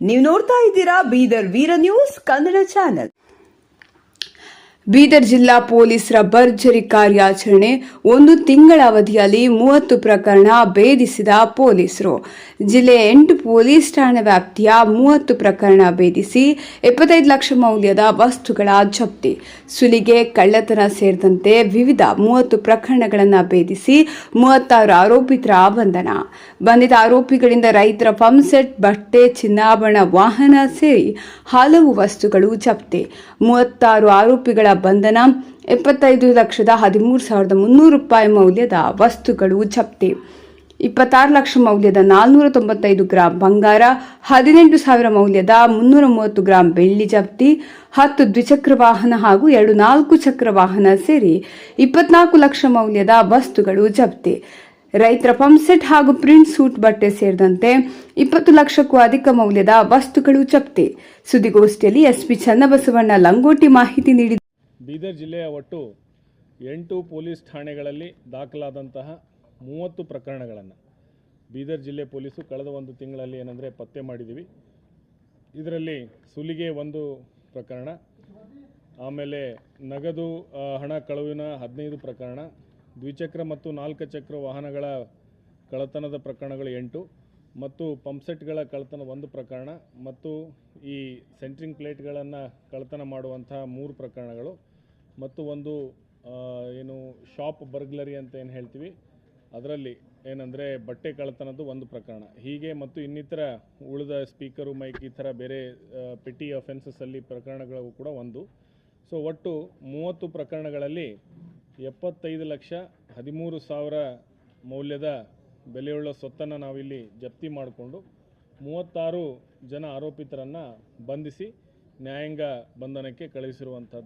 ನೀವು ನೋಡ್ತಾ ಇದ್ದೀರಾ ಬೀದರ್ ವೀರ ನ್ಯೂಸ್ ಕನ್ನಡ ಚಾನೆಲ್. ಬೀದರ್ ಜಿಲ್ಲಾ ಪೊಲೀಸರ ಭರ್ಜರಿ ಕಾರ್ಯಾಚರಣೆ. ಒಂದು ತಿಂಗಳ ಅವಧಿಯಲ್ಲಿ 30 ಪ್ರಕರಣ ಭೇದಿಸಿದ ಪೊಲೀಸರು. ಜಿಲ್ಲೆಯ 8 ಪೊಲೀಸ್ ಠಾಣೆ ವ್ಯಾಪ್ತಿಯ 30 ಪ್ರಕರಣ ಭೇದಿಸಿ 25 ಲಕ್ಷ ಮೌಲ್ಯದ ವಸ್ತುಗಳ ಜಪ್ತಿ. ಸುಲಿಗೆ, ಕಳ್ಳತನ ಸೇರಿದಂತೆ ವಿವಿಧ 30 ಪ್ರಕರಣಗಳನ್ನು ಭೇದಿಸಿ 36 ಆರೋಪಿತರ ಬಂಧನ. ಬಂಧಿತ ಆರೋಪಿಗಳಿಂದ ರೈತರ ಪಂಪ್ಸೆಟ್, ಬಟ್ಟೆ, ಚಿನ್ನಾಭರಣ, ವಾಹನ ಸೇರಿ ಹಲವು ವಸ್ತುಗಳು ಜಪ್ತಿ. 36 ಆರೋಪಿಗಳ ಬಂಧನ. 25,13,300 ರೂಪಾಯಿ ಮೌಲ್ಯದ ವಸ್ತುಗಳು ಜಪ್ತಿ. 26 ಲಕ್ಷ ಮೌಲ್ಯದ 495 ಗ್ರಾಂ ಬಂಗಾರ, 18,000 ಮೌಲ್ಯದ 330 ಗ್ರಾಂ ಬೆಳ್ಳಿ ಜಪ್ತಿ. 10 ದ್ವಿಚಕ್ರ ವಾಹನ ಹಾಗೂ 2 4 ಚಕ್ರ ವಾಹನ ಸೇರಿ 24 ಲಕ್ಷ ಮೌಲ್ಯದ ವಸ್ತುಗಳು ಜಪ್ತಿ. ರೈತರ ಪಂಪ್ಸೆಟ್ ಹಾಗೂ ಪ್ರಿಂಟ್ ಸೂಟ್ ಬಟ್ಟೆ ಸೇರಿದಂತೆ 20 ಲಕ್ಷಕ್ಕೂ ಅಧಿಕ ಮೌಲ್ಯದ ವಸ್ತುಗಳು ಜಪ್ತಿ. ಸುದ್ದಿಗೋಷ್ಠಿಯಲ್ಲಿ ಎಸ್ಪಿ ಚನ್ನಬಸವಣ್ಣ ಲಂಗೋಟಿ ಮಾಹಿತಿ ನೀಡಿದರು. ಬೀದರ್ ಜಿಲ್ಲೆಯ ಒಟ್ಟು 8 ಪೊಲೀಸ್ ಠಾಣೆಗಳಲ್ಲಿ ದಾಖಲಾದಂತಹ 30 ಪ್ರಕರಣಗಳನ್ನು ಬೀದರ್ ಜಿಲ್ಲೆ ಪೊಲೀಸು ಕಳೆದ ಒಂದು ತಿಂಗಳಲ್ಲಿ ಏನಂದರೆ ಪತ್ತೆ ಮಾಡಿದ್ದೀವಿ. ಇದರಲ್ಲಿ ಸುಲಿಗೆ 1 ಪ್ರಕರಣ, ಆಮೇಲೆ ನಗದು ಹಣ ಕಳುವಿನ 15 ಪ್ರಕರಣ, ದ್ವಿಚಕ್ರ ಮತ್ತು 4 ಚಕ್ರ ವಾಹನಗಳ ಕಳ್ಳತನದ ಪ್ರಕರಣಗಳು 8 ಮತ್ತು ಪಂಪ್ಸೆಟ್ಗಳ ಕಳ್ಳತನ 1 ಪ್ರಕರಣ ಮತ್ತು ಈ ಸೆಂಟ್ರಿಂಗ್ ಪ್ಲೇಟ್ಗಳನ್ನು ಕಳ್ಳತನ ಮಾಡುವಂತಹ 3 ಪ್ರಕರಣಗಳು ಮತ್ತು ಒಂದು ಏನು ಶಾಪ್ ಬರ್ಗ್ಲರಿ ಅಂತ ಏನು ಹೇಳ್ತೀವಿ ಅದರಲ್ಲಿ ಏನಂದರೆ ಬಟ್ಟೆ ಕಳ್ಳತನದ್ದು 1 ಪ್ರಕರಣ, ಹೀಗೆ ಮತ್ತು ಇನ್ನಿತರ ಉಳಿದ ಸ್ಪೀಕರು, ಮೈಕ್ ಈ ಥರ ಬೇರೆ ಪೆಟಿ ಅಫೆನ್ಸಸ್ಸಲ್ಲಿ ಪ್ರಕರಣಗಳು ಕೂಡ 1. ಸೊ ಒಟ್ಟು 30 ಪ್ರಕರಣಗಳಲ್ಲಿ 75,13,000 ಮೌಲ್ಯದ ಬೆಲೆಯುಳ್ಳ ಸೊತ್ತನ್ನು ನಾವಿಲ್ಲಿ ಜಪ್ತಿ ಮಾಡಿಕೊಂಡು 36 ಜನ ಆರೋಪಿತರನ್ನು ಬಂಧಿಸಿ ನ್ಯಾಯಾಂಗ ಬಂಧನಕ್ಕೆ ಕಳುಹಿಸಿರುವಂಥದ್ದು.